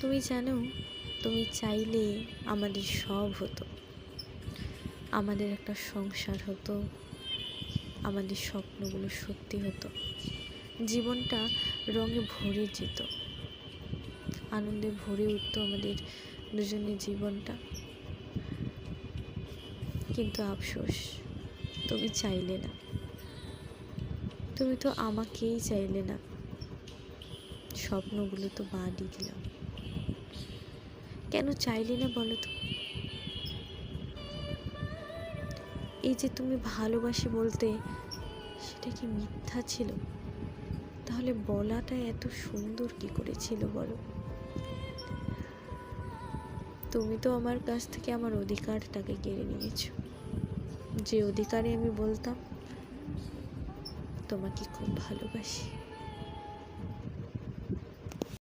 তুমি জানো, তুমি চাইলে আমাদের সব হতো, আমাদের একটা সংসার হতো, আমাদের স্বপ্নগুলো সত্যি হতো, জীবনটা রঙে ভরে যেত, আনন্দে ভরে উঠতো আমাদের দুজনের জীবনটা। কিন্তু আফসোস, তুমি চাইলে না, তুমি তো আমাকেই চাইলে না, স্বপ্নগুলো তো বাদই দিলাম। কেন চাইলে না বলো তো? এই যে তুমি ভালোবাসি বলতে, সেটা কি মিথ্যা ছিল? তাহলে বলাটা এত সুন্দর কি করে ছিল বলো? তুমি তো আমার কাছ থেকে আমার অধিকারটাকে কেড়ে নিয়েছো, যে অধিকারে আমি বলতাম তোমাকে খুব ভালোবাসি।